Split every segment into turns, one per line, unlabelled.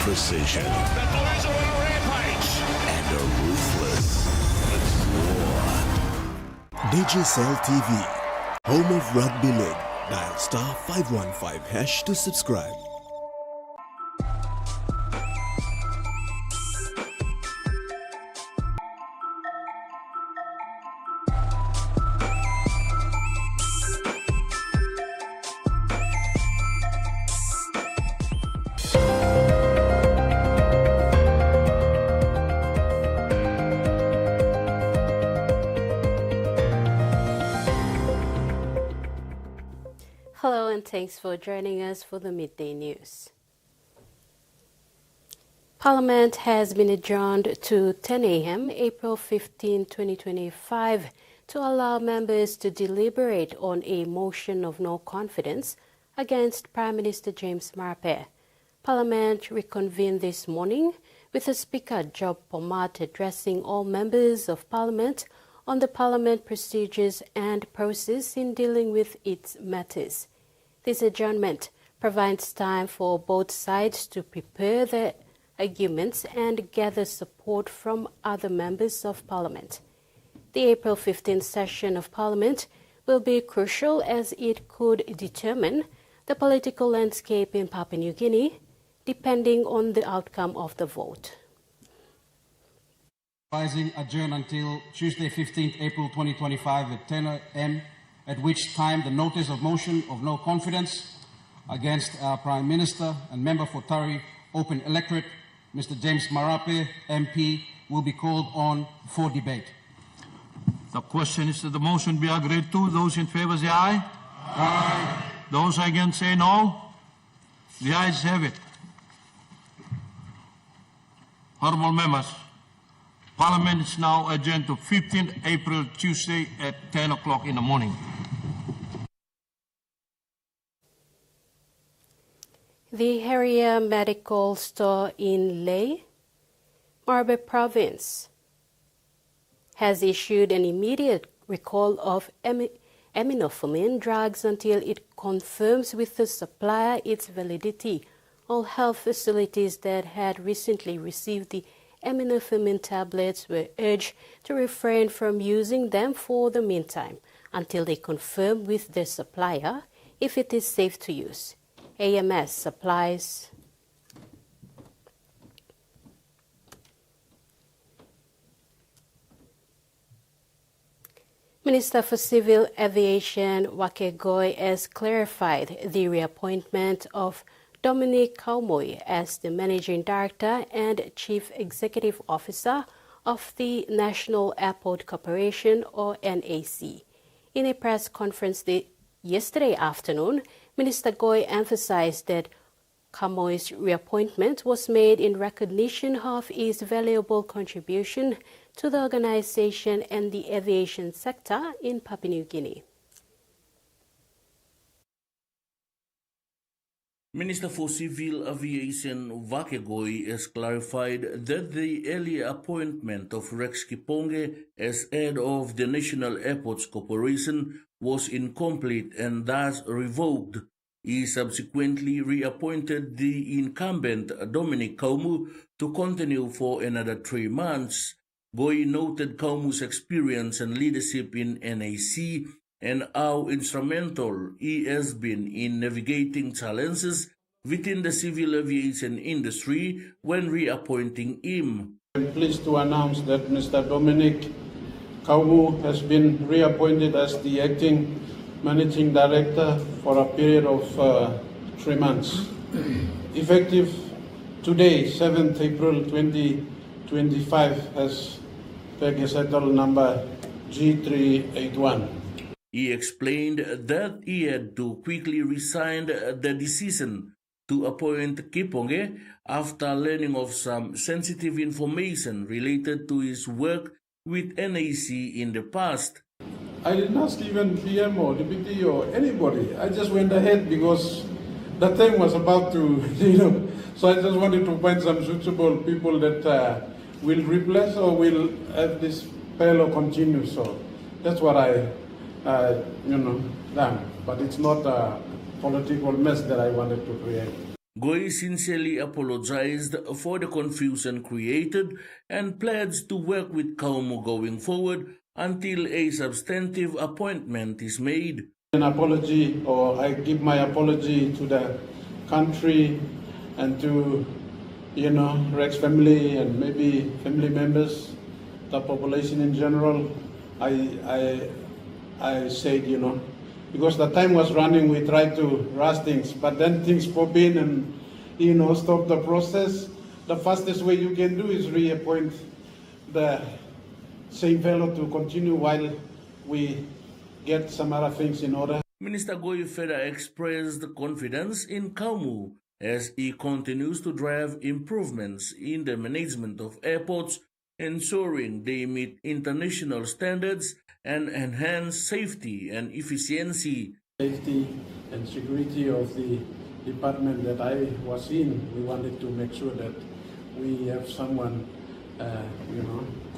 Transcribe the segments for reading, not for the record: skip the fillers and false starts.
precision,
The Blues are on a rampage.
and a ruthless war. Digicel TV, home of Rugby League. Dial *515# to subscribe.
Hello and thanks for joining us for the midday news. Parliament has been adjourned to 10 a.m. April 15, 2025 to allow members to deliberate on a motion of no confidence against Prime Minister James Marape. Parliament reconvened this morning with the Speaker Job Pomat addressing all members of Parliament on the Parliament procedures and process in dealing with its matters. This adjournment provides time for both sides to prepare their arguments and gather support from other members of Parliament. The April 15th session of Parliament will be crucial as it could determine the political landscape in Papua New Guinea, depending on the outcome of the vote.
Advising adjourn until Tuesday 15th April 2025 at 10 a.m. at which time the notice of motion of no confidence against our Prime Minister and Member for Tari Open Electorate, Mr. James Marape, MP, will be called on for debate.
The question is that the motion be agreed to. Those in favour say aye. Aye. Those against say no. The ayes have it. Honourable members, Parliament is now adjourned to 15th April, Tuesday at 10 o'clock in the morning.
The Harrier Medical Store in Leh, Marabe Province, has issued an immediate recall of aminophenine drugs until it confirms with the supplier its validity. All health facilities that had recently received the aminophenine tablets were urged to refrain from using them for the meantime until they confirm with their supplier if it is safe to use. AMS supplies Minister for Civil Aviation Wake Goi has clarified the reappointment of Dominic Kaumoy as the Managing Director and Chief Executive Officer of the National Airport Corporation, or NAC. In a press conference yesterday afternoon, Minister Goi emphasized that Kaumoy's reappointment was made in recognition of his valuable contribution to the organization and the aviation sector in Papua New Guinea.
Minister for Civil Aviation Wake Goi has clarified that the earlier appointment of Rex Kiponge as head of the National Airports Corporation was incomplete and thus revoked. He subsequently reappointed the incumbent Dominic Kaumu to continue for another 3 months. Goi noted Kaumu's experience and leadership in NAC and how instrumental he has been in navigating challenges within the civil aviation industry when reappointing him.
I'm pleased to announce that Mr. Dominic Kaumu has been reappointed as the acting Managing Director for a period of 3 months. Effective today, 7th April 2025, as Pegasettle number G381.
He explained that he had to quickly resign the decision to appoint Kiponge after learning of some sensitive information related to his work with NAC in the past.
I didn't ask even PM or deputy or anybody. I just went ahead because the time was about to, so I just wanted to find some suitable people that will replace or will have this fellow continue. So that's what I done. But it's not a political mess that I wanted to create.
Goy sincerely apologized for the confusion created and pledged to work with Kaumu going forward until a substantive appointment is made.
An apology, or I give my apology to the country and to, Rex family and maybe family members, the population in general. I said, because the time was running, we tried to rush things, but then things pop in and, stop the process. The fastest way you can do is reappoint the same fellow to continue while we get some other things in order.
Minister Goy further expressed confidence in Kaumu as he continues to drive improvements in the management of airports, ensuring they meet international standards and enhance safety and efficiency.
Safety and security of the department that I was in, we wanted to make sure that we have someone,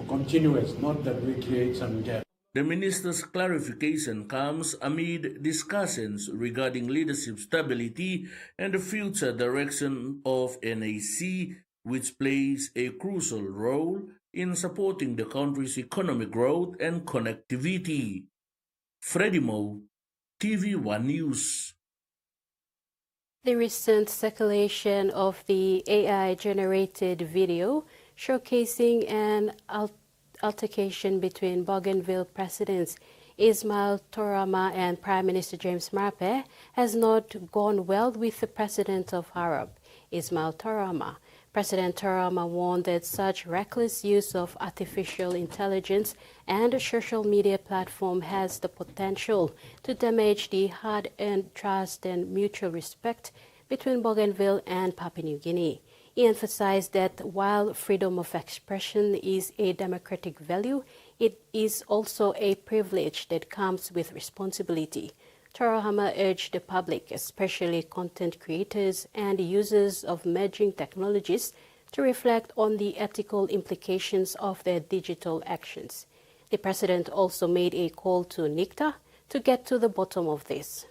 continuous, not that we create some gap.
The minister's clarification comes amid discussions regarding leadership stability and the future direction of NAC, which plays a crucial role in supporting the country's economic growth and connectivity. Freddie Mo, TV1 News.
The recent circulation of the AI-generated video showcasing an altercation between Bougainville presidents Ismail Torama and Prime Minister James Marape has not gone well with the president of Arab, Ismail Torama. President Torama warned that such reckless use of artificial intelligence and a social media platform has the potential to damage the hard-earned trust and mutual respect between Bougainville and Papua New Guinea. He emphasized that while freedom of expression is a democratic value, it is also a privilege that comes with responsibility. Torahama urged the public, especially content creators and users of emerging technologies, to reflect on the ethical implications of their digital actions. The president also made a call to NICTA to get to the bottom of this.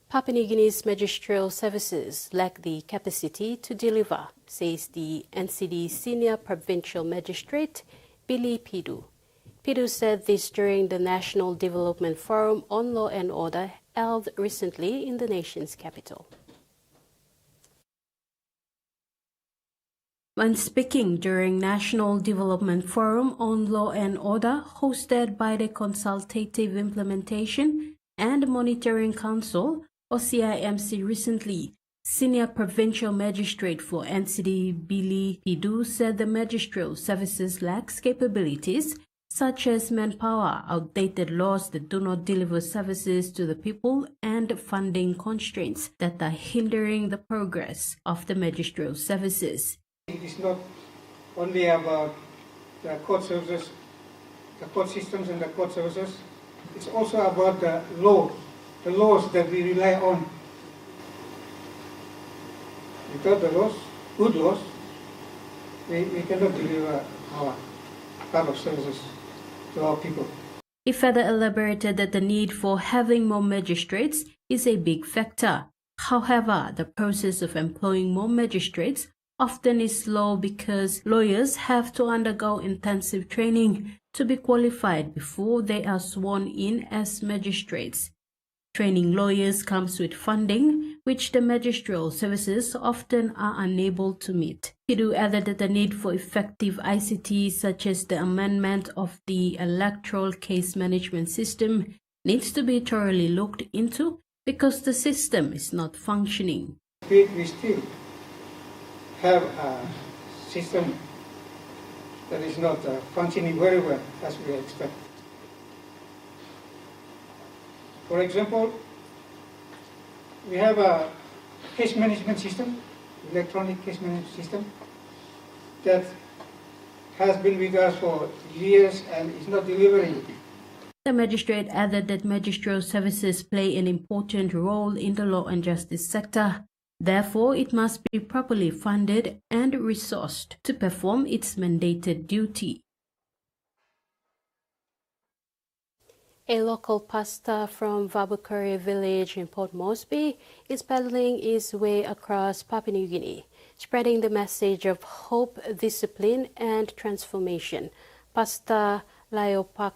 Papua New Guinea's magisterial services lack the capacity to deliver, says the NCD Senior Provincial Magistrate, Billy Pidu. Pidu said this during the National Development Forum on Law and Order held recently in the nation's capital. When speaking during National Development Forum on Law and Order hosted by the Consultative Implementation and Monitoring Council, or CIMC, recently, Senior Provincial Magistrate for NCD Billy Pidu said the magisterial services lacks capabilities such as manpower, outdated laws that do not deliver services to the people, and funding constraints that are hindering the progress of the magisterial services.
It is not only about the court services, the court systems and the court services. It's also about the laws that we rely on. Without the laws, good laws, we cannot deliver our part of services to our people.
He further elaborated that the need for having more magistrates is a big factor. However, the process of employing more magistrates often is slow because lawyers have to undergo intensive training to be qualified before they are sworn in as magistrates. Training lawyers comes with funding, which the magisterial services often are unable to meet. Pidu added that the need for effective ICT, such as the amendment of the electoral case management system, needs to be thoroughly looked into because the system is not functioning.
We still have a system that is not functioning very well as we expect. For example, we have a case management system, electronic case management system, that has been with us for years and is not delivering.
The magistrate added that magisterial services play an important role in the law and justice sector. Therefore, it must be properly funded and resourced to perform its mandated duty. A local pastor from Vabukuri village in Port Moresby is paddling his way across Papua New Guinea, spreading the message of hope, discipline, and transformation. Pastor Laiopoka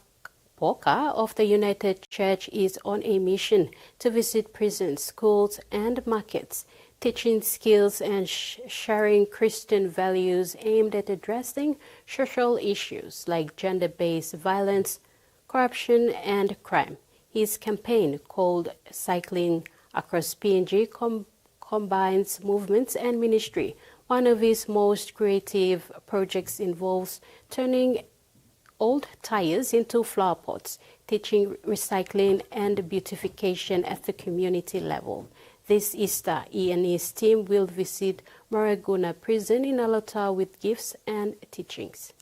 of the United Church is on a mission to visit prisons, schools, and markets, teaching skills and sharing Christian values aimed at addressing social issues like gender-based violence, corruption, and crime. His campaign, called Cycling Across PNG, combines movements and ministry. One of his most creative projects involves turning old tires into flower pots, teaching recycling and beautification at the community level. This Easter, he and his team will visit Maraguna prison in Alota with gifts and teachings.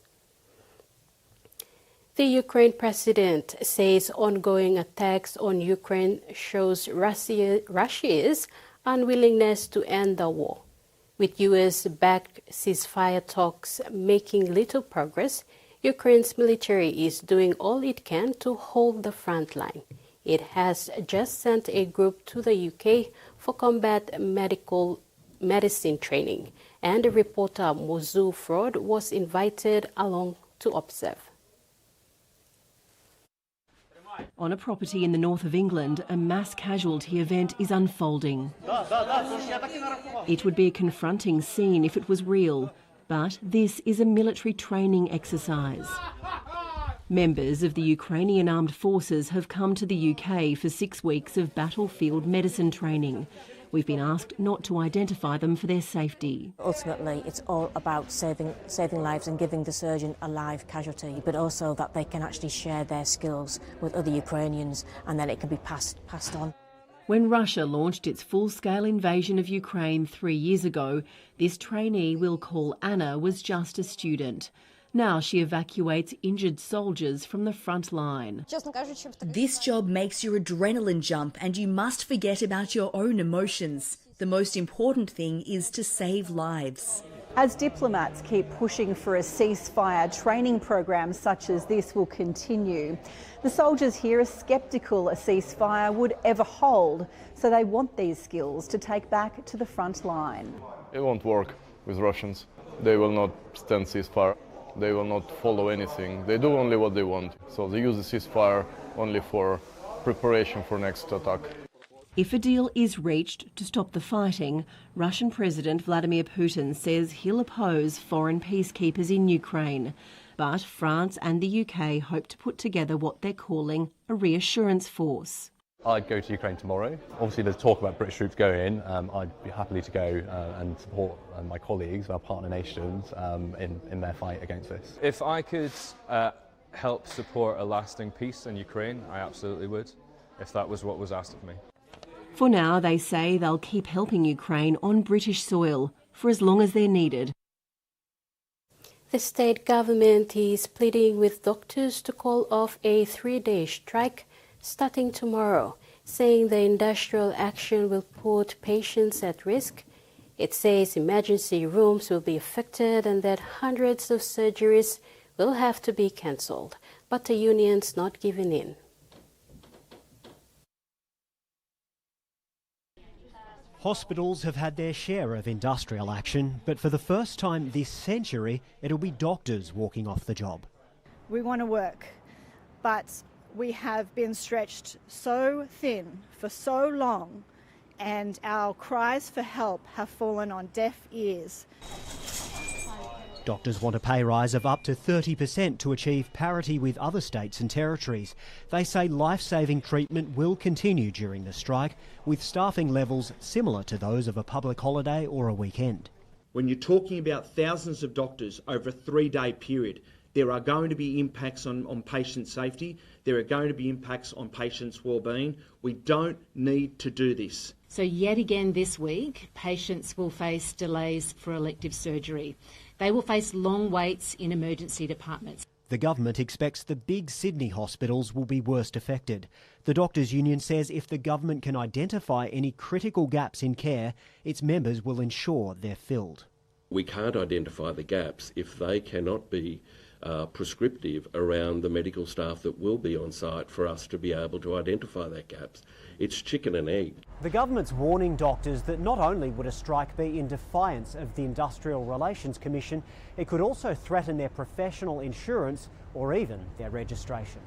The Ukraine president says ongoing attacks on Ukraine shows Russia's unwillingness to end the war. With US-backed ceasefire talks making little progress, Ukraine's military is doing all it can to hold the front line. It has just sent a group to the UK for combat medicine training, and reporter Mozu Fraud was invited along to observe.
On a property in the north of England, a mass casualty event is unfolding. It would be a confronting scene if it was real, but this is a military training exercise. Members of the Ukrainian Armed Forces have come to the UK for 6 weeks of battlefield medicine training. We've been asked not to identify them for their safety.
Ultimately, it's all about saving lives and giving the surgeon a live casualty, but also that they can actually share their skills with other Ukrainians and then it can be passed on.
When Russia launched its full-scale invasion of Ukraine 3 years ago, this trainee we'll call Anna was just a student. Now she evacuates injured soldiers from the front line.
This job makes your adrenaline jump and you must forget about your own emotions. The most important thing is to save lives.
As diplomats keep pushing for a ceasefire, training programs such as this will continue. The soldiers here are sceptical a ceasefire would ever hold, so they want these skills to take back to the front line.
It won't work with Russians. They will not stand ceasefire. They will not follow anything. They do only what they want. So they use the ceasefire only for preparation for next attack.
If a deal is reached to stop the fighting, Russian President Vladimir Putin says he'll oppose foreign peacekeepers in Ukraine. But France and the UK hope to put together what they're calling a reassurance force.
I'd go to Ukraine tomorrow. Obviously there's talk about British troops going. I'd be happy to go and support my colleagues, our partner nations, in their fight against this.
If I could help support a lasting peace in Ukraine, I absolutely would, if that was what was asked of me.
For now, they say they'll keep helping Ukraine on British soil for as long as they're needed.
The state government is pleading with doctors to call off a 3-day strike starting tomorrow, saying the industrial action will put patients at risk. It says emergency rooms will be affected and that hundreds of surgeries will have to be cancelled, but the union's not giving in.
Hospitals have had their share of industrial action, but for the first time this century, it'll be doctors walking off the job.
We want to work, but we have been stretched so thin for so long, and our cries for help have fallen on deaf ears.
Doctors want a pay rise of up to 30% to achieve parity with other states and territories. They say life-saving treatment will continue during the strike, with staffing levels similar to those of a public holiday or a weekend.
When you're talking about thousands of doctors over a 3-day period, there are going to be impacts on patient safety. There are going to be impacts on patients' well-being. We don't need to do this.
So yet again this week, patients will face delays for elective surgery. They will face long waits in emergency departments.
The government expects the big Sydney hospitals will be worst affected. The Doctors' Union says if the government can identify any critical gaps in care, its members will ensure they're filled.
We can't identify the gaps if they cannot be prescriptive around the medical staff that will be on site for us to be able to identify that gaps. It's chicken and egg.
The government's warning doctors that not only would a strike be in defiance of the Industrial Relations Commission, it could also threaten their professional insurance or even their registration.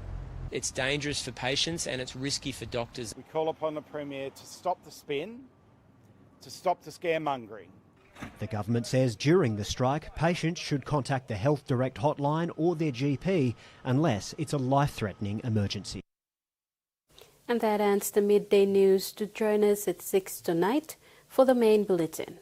It's dangerous for patients and it's risky for doctors.
We call upon the Premier to stop the spin, to stop the scaremongering.
The government says during the strike, patients should contact the Health Direct hotline or their GP unless it's a life-threatening emergency.
And that ends the midday news. To join us at 6 tonight for the main bulletin.